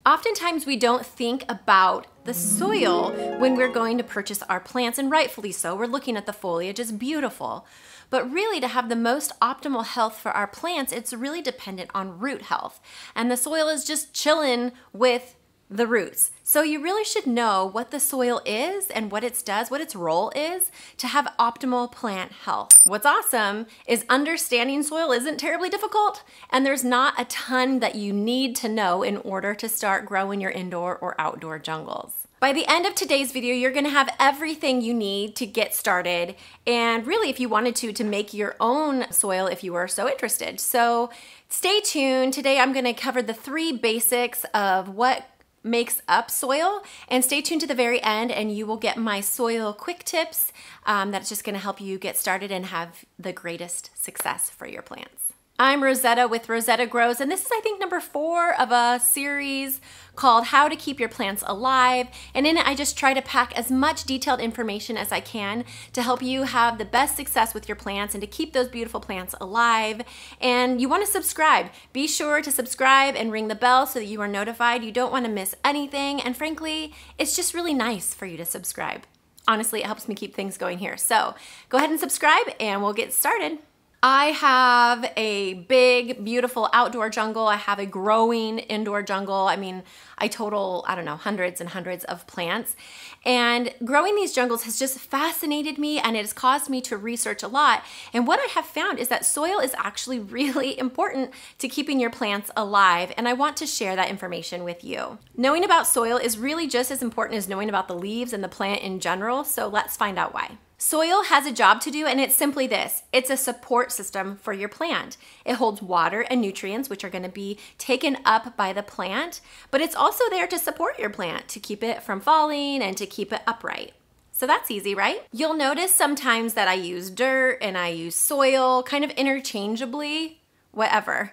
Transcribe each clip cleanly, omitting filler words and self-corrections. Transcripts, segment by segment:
Oftentimes we don't think about the soil when we're going to purchase our plants, and rightfully so. We're looking at the foliage, it's beautiful. But really, to have the most optimal health for our plants, it's really dependent on root health. And the soil is just chilling with the roots. So you really should know what the soil is and what it does, what its role is to have optimal plant health. What's awesome is understanding soil isn't terribly difficult, and there's not a ton that you need to know in order to start growing your indoor or outdoor jungles. By the end of today's video, you're gonna have everything you need to get started, and really, if you wanted to make your own soil if you were so interested. So stay tuned. Today I'm gonna cover the 3 basics of what makes up soil, and stay tuned to the very end and you will get my soil quick tips that's just going to help you get started and have the greatest success for your plants. I'm Rosetta with Rosetta Grows, and this is, I think, number 4 of a series called How to Keep Your Plants Alive. And in it, I just try to pack as much detailed information as I can to help you have the best success with your plants and to keep those beautiful plants alive. And you want to subscribe. Be sure to subscribe and ring the bell so that you are notified. You don't want to miss anything. And frankly, it's just really nice for you to subscribe. Honestly, it helps me keep things going here. So go ahead and subscribe and we'll get started. I have a big, beautiful outdoor jungle. I have a growing indoor jungle. I mean, I total, I don't know, hundreds and hundreds of plants. And growing these jungles has just fascinated me, and it has caused me to research a lot. And what I have found is that soil is actually really important to keeping your plants alive, and I want to share that information with you. Knowing about soil is really just as important as knowing about the leaves and the plant in general, so let's find out why. Soil has a job to do, and it's simply this. It's a support system for your plant. It holds water and nutrients, which are going to be taken up by the plant, but it's also there to support your plant, to keep it from falling and to keep it upright. So that's easy, right? You'll notice sometimes that I use dirt and I use soil kind of interchangeably, whatever.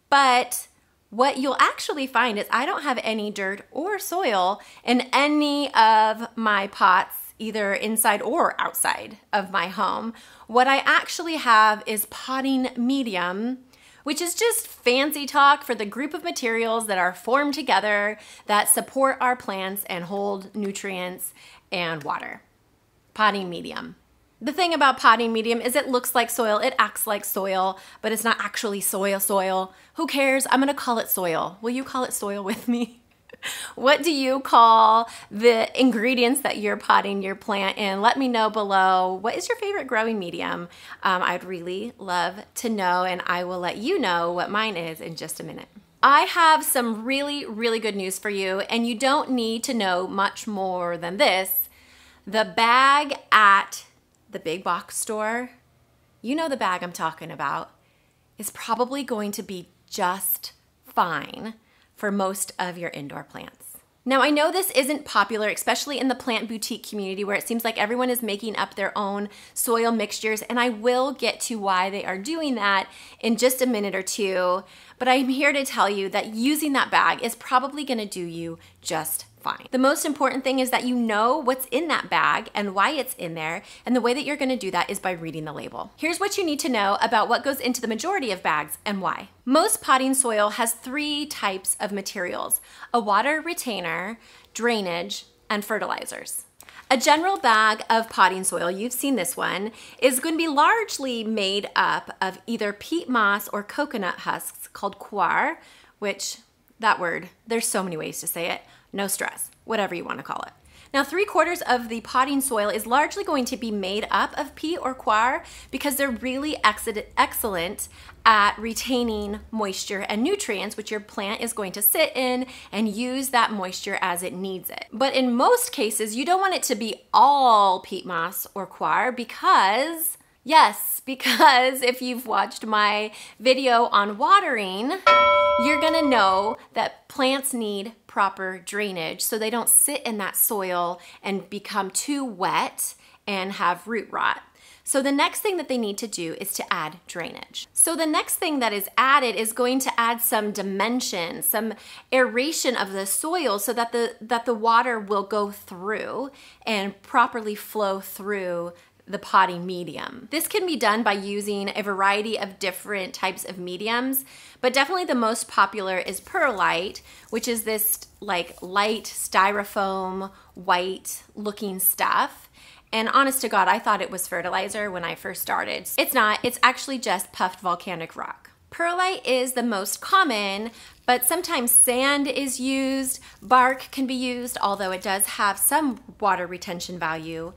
But what you'll actually find is I don't have any dirt or soil in any of my pots, either inside or outside of my home. What I actually have is potting medium, which is just fancy talk for the group of materials that are formed together that support our plants and hold nutrients and water. Potting medium. The thing about potting medium is it looks like soil, it acts like soil, but it's not actually soil. Who cares? I'm gonna call it soil. Will you call it soil with me? What do you call the ingredients that you're potting your plant in? Let me know below. What is your favorite growing medium? I'd really love to know, and I will let you know what mine is in just a minute. I have some really, really good news for you, and you don't need to know much more than this. The bag at the big box store, you know the bag I'm talking about, is probably going to be just fine for most of your indoor plants. Now, I know this isn't popular, especially in the plant boutique community where it seems like everyone is making up their own soil mixtures, and I will get to why they are doing that in just a minute or two, but I'm here to tell you that using that bag is probably gonna do you just fine. The most important thing is that you know what's in that bag and why it's in there, and the way that you're gonna do that is by reading the label. Here's what you need to know about what goes into the majority of bags and why. Most potting soil has 3 types of materials: a water retainer, drainage, and fertilizers. A general bag of potting soil, you've seen this one, is going to be largely made up of either peat moss or coconut husks called coir, which, that word, there's so many ways to say it. No stress, whatever you want to call it. Now, 3/4 of the potting soil is largely going to be made up of peat or coir because they're really excellent at retaining moisture and nutrients, which your plant is going to sit in and use that moisture as it needs it. But in most cases, you don't want it to be all peat moss or coir because, yes, because if you've watched my video on watering, you're gonna know that plants need proper drainage so they don't sit in that soil and become too wet and have root rot. So the next thing that they need to do is to add drainage. So the next thing that is added is going to add some dimension, some aeration of the soil so that the water will go through and properly flow through the potting medium. This can be done by using a variety of different types of mediums, but definitely the most popular is perlite, which is this like light styrofoam white looking stuff. And honest to God, I thought it was fertilizer when I first started. It's not, it's actually just puffed volcanic rock. Perlite is the most common, but sometimes sand is used, bark can be used, although it does have some water retention value.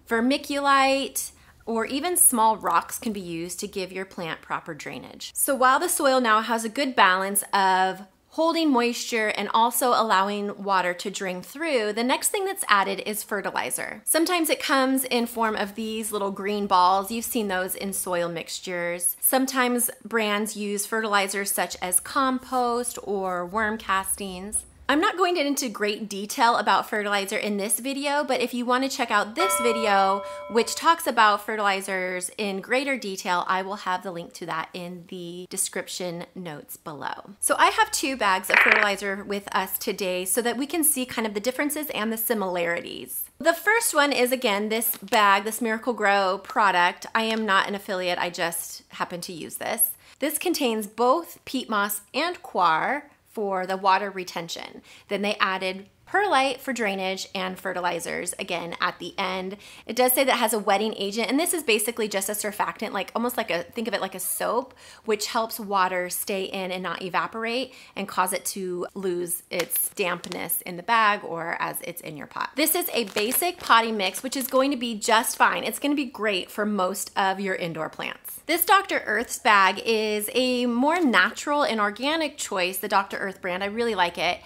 Vermiculite or even small rocks can be used to give your plant proper drainage. So while the soil now has a good balance of holding moisture and also allowing water to drain through, the next thing that's added is fertilizer. Sometimes it comes in form of these little green balls. You've seen those in soil mixtures. Sometimes brands use fertilizers such as compost or worm castings. I'm not going into great detail about fertilizer in this video, but if you want to check out this video, which talks about fertilizers in greater detail, I will have the link to that in the description notes below. So I have 2 bags of fertilizer with us today so that we can see kind of the differences and the similarities. The first one is, again, this bag, this Miracle-Gro product. I am not an affiliate, I just happen to use this. This contains both peat moss and coir for the water retention. Then they added perlite for drainage and fertilizers again at the end. It does say that it has a wetting agent, and this is basically just a surfactant, like almost like a, think of it like a soap, which helps water stay in and not evaporate and cause it to lose its dampness in the bag or as it's in your pot. This is a basic potting mix, which is going to be just fine. It's going to be great for most of your indoor plants. This Dr. Earth's bag is a more natural and organic choice, the Dr. Earth brand. I really like it.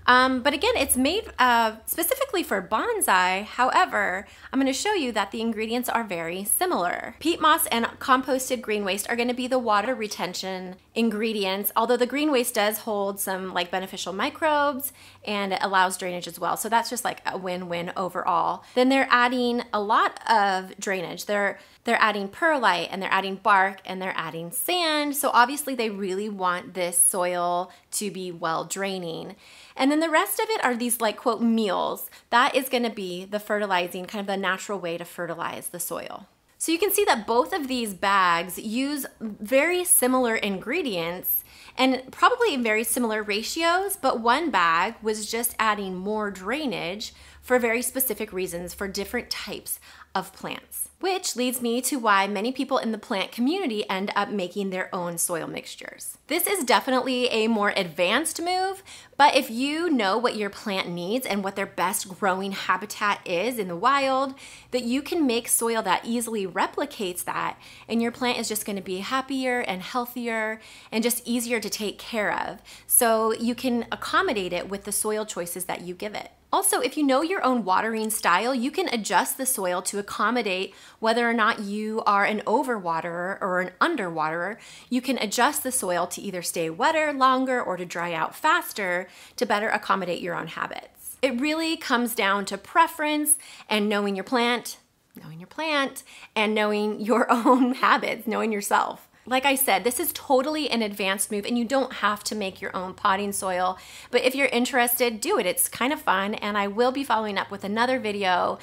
But again, it's made specifically for bonsai. However, I'm going to show you that the ingredients are very similar. Peat moss and composted green waste are going to be the water retention ingredients, although the green waste does hold some like beneficial microbes and it allows drainage as well. So that's just like a win-win overall. Then they're adding a lot of drainage. They're adding perlite and they're adding bark and they're adding sand. So obviously they really want this soil to be well draining. And then the rest of it are these like quote meals. That is going to be the fertilizing, kind of the natural way to fertilize the soil. So you can see that both of these bags use very similar ingredients and probably in very similar ratios, but one bag was just adding more drainage for very specific reasons for different types of plants. Which leads me to why many people in the plant community end up making their own soil mixtures. This is definitely a more advanced move, but if you know what your plant needs and what their best growing habitat is in the wild, that you can make soil that easily replicates that, and your plant is just going to be happier and healthier and just easier to take care of. So you can accommodate it with the soil choices that you give it. Also, if you know your own watering style, you can adjust the soil to accommodate whether or not you are an overwaterer or an underwaterer. You can adjust the soil to either stay wetter longer or to dry out faster to better accommodate your own habits. It really comes down to preference and knowing your plant, and knowing your own habits, knowing yourself. Like I said, this is totally an advanced move and you don't have to make your own potting soil, but if you're interested, do it. It's kind of fun, and I will be following up with another video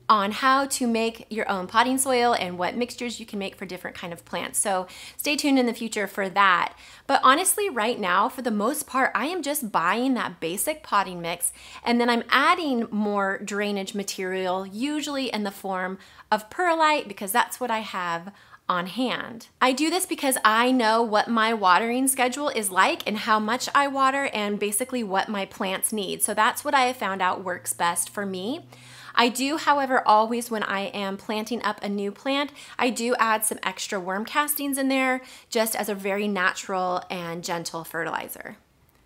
on how to make your own potting soil and what mixtures you can make for different kind of plants. So stay tuned in the future for that. But honestly, right now, for the most part, I am just buying that basic potting mix and then I'm adding more drainage material, usually in the form of perlite, because that's what I have on hand. I do this because I know what my watering schedule is like and how much I water and basically what my plants need. So that's what I have found out works best for me. I do, however, always when I am planting up a new plant, I do add some extra worm castings in there just as a very natural and gentle fertilizer.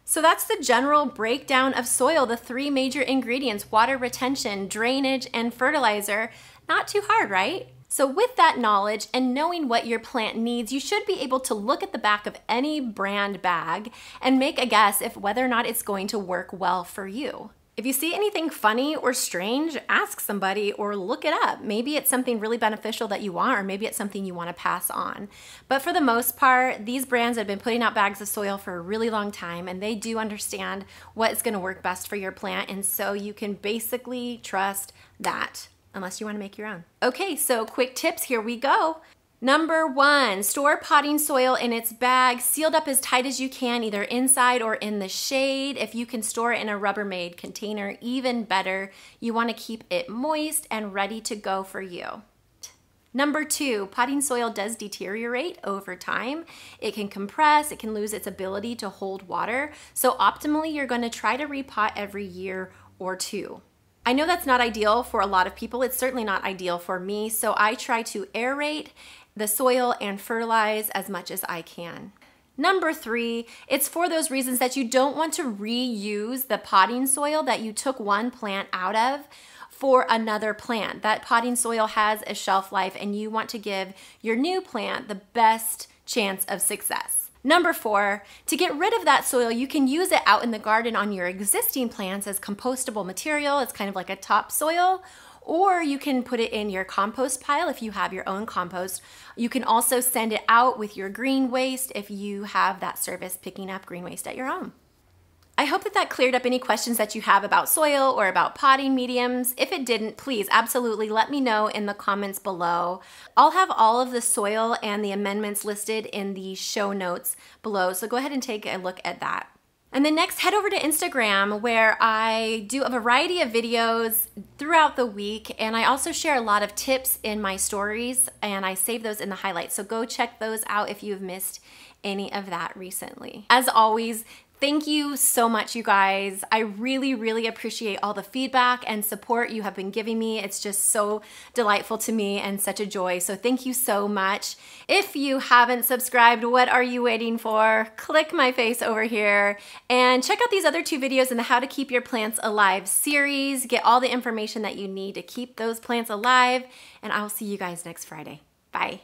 So that's the general breakdown of soil, the 3 major ingredients: water retention, drainage, and fertilizer. Not too hard, right? So with that knowledge and knowing what your plant needs, you should be able to look at the back of any brand bag and make a guess if whether or not it's going to work well for you. If you see anything funny or strange, ask somebody or look it up. Maybe it's something really beneficial that you want, or maybe it's something you want to pass on. But for the most part, these brands have been putting out bags of soil for a really long time, and they do understand what is going to work best for your plant, and so you can basically trust that unless you want to make your own. Okay, so quick tips, here we go. Number 1, store potting soil in its bag, sealed up as tight as you can, either inside or in the shade. If you can store it in a Rubbermaid container, even better. You want to keep it moist and ready to go for you. Number 2, potting soil does deteriorate over time. It can compress, it can lose its ability to hold water. So optimally, you're going to try to repot every year or 2. I know that's not ideal for a lot of people. It's certainly not ideal for me. So I try to aerate the soil and fertilize as much as I can. Number 3, it's for those reasons that you don't want to reuse the potting soil that you took one plant out of for another plant. That potting soil has a shelf life and you want to give your new plant the best chance of success. Number 4, to get rid of that soil, you can use it out in the garden on your existing plants as compostable material. It's kind of like a topsoil. Or you can put it in your compost pile if you have your own compost. You can also send it out with your green waste if you have that service picking up green waste at your home. I hope that cleared up any questions that you have about soil or about potting mediums. If it didn't, please absolutely let me know in the comments below. I'll have all of the soil and the amendments listed in the show notes below, so go ahead and take a look at that. And then next, head over to Instagram, where I do a variety of videos throughout the week, and I also share a lot of tips in my stories, and I save those in the highlights. So go check those out if you've missed any of that recently. As always, thank you so much, you guys. I really, really appreciate all the feedback and support you have been giving me. It's just so delightful to me and such a joy. So thank you so much. If you haven't subscribed, what are you waiting for? Click my face over here and check out these other 2 videos in the How to Keep Your Plants Alive series. Get all the information that you need to keep those plants alive, and I will see you guys next Friday. Bye.